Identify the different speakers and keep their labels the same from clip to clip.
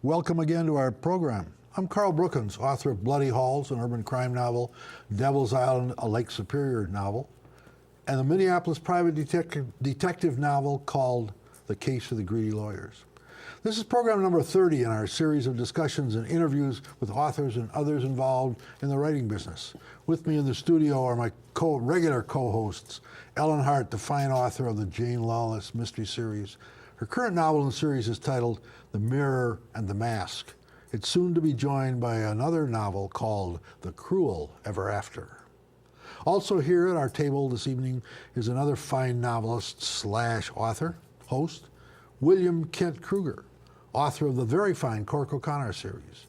Speaker 1: Welcome again to our program. I'm Carl Brookins, author of Bloody Halls, an urban crime novel, Devil's Island, a Lake Superior novel, and the Minneapolis private detective novel called The Case of the Greedy Lawyers. This is program number 30 in our series of discussions and interviews with authors and others involved in the writing business. With me in the studio are my regular co-hosts, Ellen Hart, the fine author of the Jane Lawless mystery series. Her current novel in the series is titled The Mirror and the Mask. It's soon to be joined by another novel called The Cruel Ever After. Also here at our table this evening is another fine novelist slash author, host, William Kent Kruger, author of the very fine Cork O'Connor series.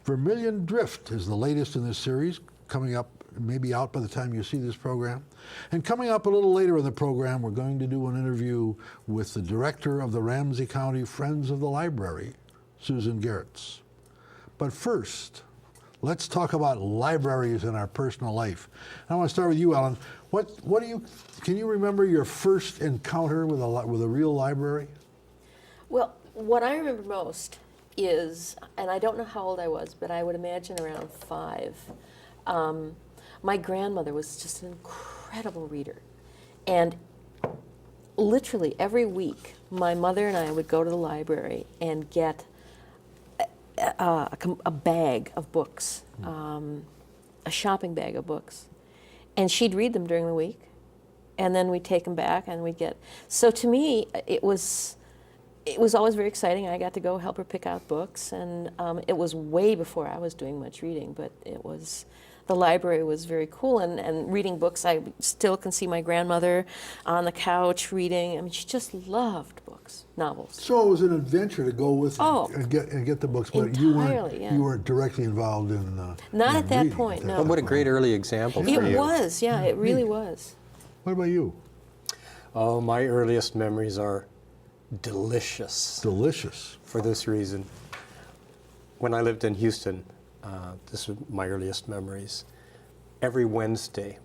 Speaker 1: Vermilion Drift is the latest in this series, coming up, maybe out by the time you see this program. And coming up a little later in the program, we're going to do an interview with the director of the Ramsey County Friends of the Library, Sue Gehrz. But first, let's talk about libraries in our personal life. And I want to start with you, Ellen. Can you remember your first encounter with a real library?
Speaker 2: Well, what I remember most is, and I don't know how old I was, but I would imagine around 5. My grandmother was just an incredible reader. And literally every week, my mother and I would go to the library and get a bag of books, a shopping bag of books. And she'd read them during the week. And then we'd take them back and we'd get... So to me, it was always very exciting. I got to go help her pick out books. And it was way before I was doing much reading, but the library was very cool, and reading books. I still can see my grandmother on the couch reading. I mean, she just loved books, novels.
Speaker 1: So it was an adventure to go with and get the books, but
Speaker 2: entirely,
Speaker 1: you weren't directly involved in
Speaker 2: not at that
Speaker 1: reading
Speaker 2: point, no.
Speaker 3: But what a great early example for you.
Speaker 2: It was, yeah, it really was.
Speaker 1: What about you?
Speaker 3: Oh, my earliest memories are delicious.
Speaker 1: Delicious.
Speaker 3: For this reason. When I lived in Houston, this was my earliest memories. Every Wednesday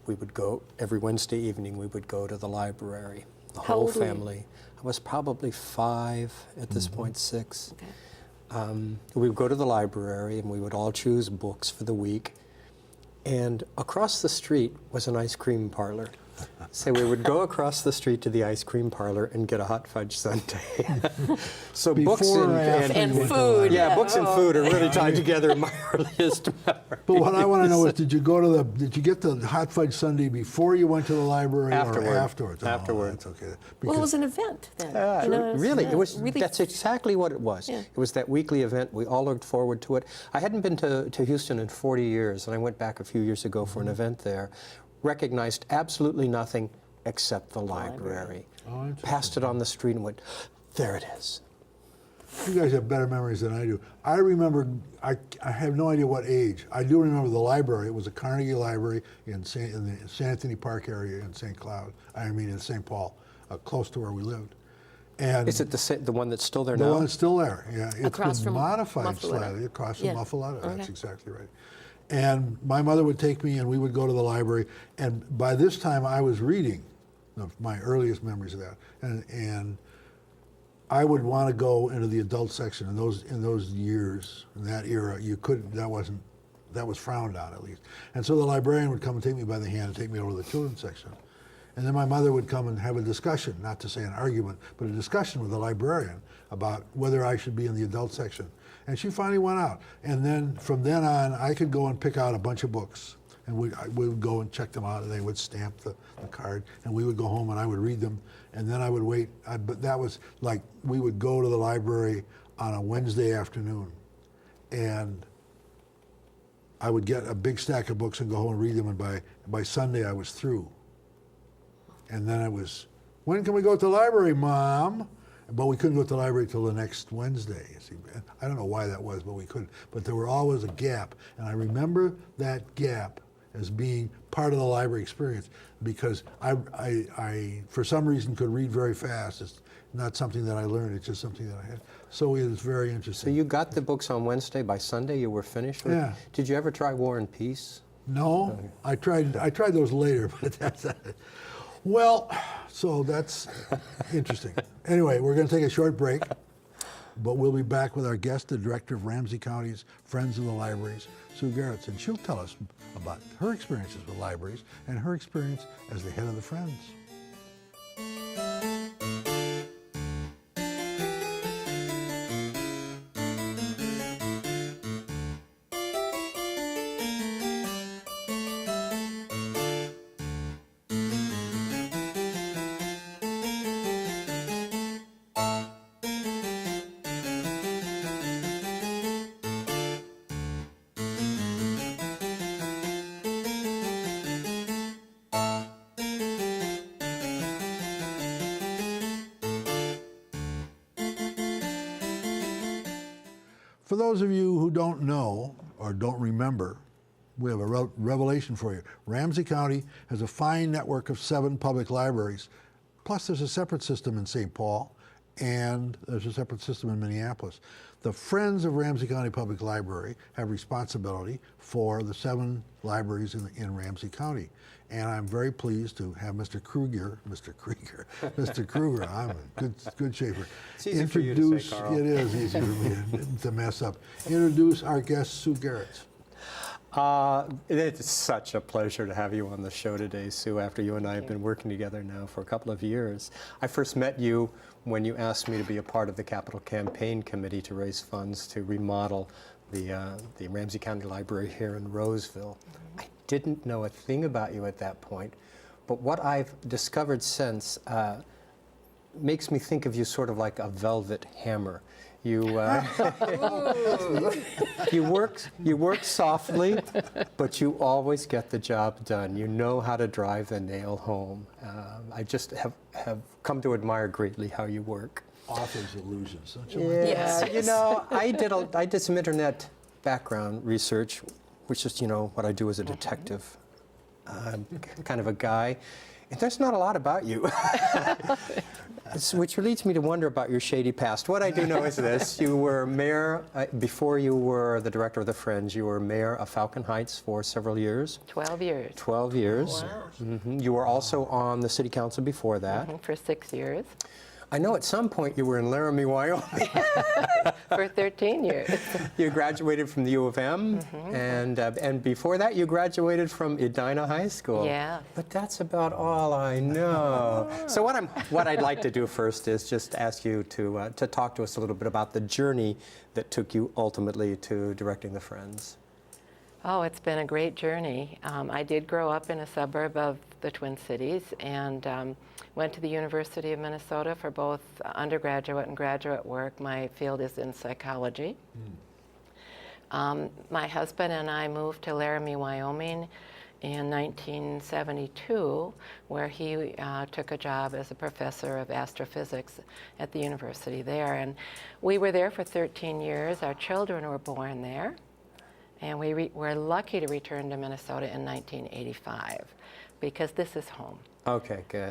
Speaker 3: evening we would go to the library, the whole family. I was probably 5 at this point, 6. Okay. We would go to the library and we would all choose books for the week. And across the street was an ice cream parlor. So we would go across the street to the ice cream parlor and get a hot fudge sundae. So
Speaker 1: Before
Speaker 3: books
Speaker 2: and food.
Speaker 3: Yeah, books and food are really tied together in my earliest memories.
Speaker 1: But what I want to know is, did you get the hot fudge sundae before you went to the library or afterwards?
Speaker 3: Afterwards.
Speaker 1: Oh, that's okay.
Speaker 2: Well, it was an event then.
Speaker 3: It was
Speaker 2: really.
Speaker 3: That's exactly what it was.
Speaker 2: Yeah.
Speaker 3: It was that weekly event. We all looked forward to it. I hadn't been to Houston in 40 years, and I went back a few years ago for an event there. Recognized absolutely nothing except the library.
Speaker 1: Oh,
Speaker 3: passed it on the street and went, there it is.
Speaker 1: You guys have better memories than I do. I remember, I have no idea what age. I do remember the library. It was a Carnegie Library in the San Anthony Park area in St. Paul, close to where we lived. And
Speaker 3: is it the one that's still there now?
Speaker 1: The one that's still there, yeah. It's
Speaker 2: across
Speaker 1: been
Speaker 2: from
Speaker 1: modified
Speaker 2: Muffaletta.
Speaker 1: slightly, across from Muffaletta.
Speaker 2: Okay.
Speaker 1: That's exactly right. And my mother would take me and we would go to the library. And by this time I was reading, my earliest memories of that. And I would want to go into the adult section. In those years, in that era, you couldn't, that was frowned on at least. And so the librarian would come and take me by the hand and take me over to the children's section. And then my mother would come and have a discussion, not to say an argument, but a discussion with the librarian about whether I should be in the adult section. And she finally went out. And then from then on, I could go and pick out a bunch of books. And we would go and check them out, and they would stamp the card. And we would go home, and I would read them. And then I would wait. But that was like, we would go to the library on a Wednesday afternoon. And I would get a big stack of books and go home and read them. And by Sunday, I was through. And then when can we go to the library, Mom? But we couldn't go to the library till the next Wednesday. See, I don't know why that was, but we couldn't. But there were always a gap. And I remember that gap as being part of the library experience because I for some reason, could read very fast. It's not something that I learned. It's just something that I had. So it was very interesting.
Speaker 3: So you got the books on Wednesday. By Sunday, you were finished with it?
Speaker 1: Yeah.
Speaker 3: Did you ever try War and Peace?
Speaker 1: No. I tried those later, but that's it. Well, so that's interesting. Anyway, we're going to take a short break. But we'll be back with our guest, the director of Ramsey County's Friends of the Libraries, Sue Gehrz, and she'll tell us about her experiences with libraries and her experience as the head of the Friends. For those of you who don't know or don't remember, we have a revelation for you. Ramsey County has a fine network of 7 public libraries, plus there's a separate system in St. Paul, and there's a separate system in Minneapolis. The Friends of Ramsey County Public Library have responsibility for the 7 libraries in Ramsey County. And I'm very pleased to have Mr. Kruger, I'm in good shape here.
Speaker 3: It's easy for you to say, Carl.
Speaker 1: It is easy for me to mess up. Introduce our guest, Sue Gehrz.
Speaker 3: It's such a pleasure to have you on the show today, Sue, after you and I have been working together now for a couple of years. I first met you when you asked me to be a part of the Capital Campaign Committee to raise funds to remodel the Ramsey County Library here in Roseville. I didn't know a thing about you at that point, but what I've discovered since makes me think of you sort of like a velvet hammer. You you work softly, but you always get the job done. You know how to drive the nail home. I just have come to admire greatly how you work.
Speaker 1: Author's illusions, don't you?
Speaker 3: Yeah,
Speaker 2: Yes.
Speaker 3: you know, I did some internet background research, which is, you know, what I do as a detective. I'm kind of a guy. And there's not a lot about you, which leads me to wonder about your shady past. What I do know is this. You were mayor, before you were the director of the Friends, you were mayor of Falcon Heights for several years.
Speaker 4: 12 years.
Speaker 3: 12 years.
Speaker 4: Wow.
Speaker 3: You were also on the city council before that.
Speaker 4: For 6 years.
Speaker 3: I know at some point you were in Laramie, Wyoming.
Speaker 4: For 13 years.
Speaker 3: You graduated from the U of M, and before that you graduated from Edina High School.
Speaker 4: Yeah.
Speaker 3: But that's about all I know. So what I'd like to do first is just ask you to talk to us a little bit about the journey that took you ultimately to directing the Friends.
Speaker 4: Oh, it's been a great journey. I did grow up in a suburb of the Twin Cities and went to the University of Minnesota for both undergraduate and graduate work. My field is in psychology. My husband and I moved to Laramie, Wyoming in 1972, where he took a job as a professor of astrophysics at the university there. And we were there for 13 years. Our children were born there. And we were lucky to return to Minnesota in 1985 because this is home.
Speaker 3: Okay, good.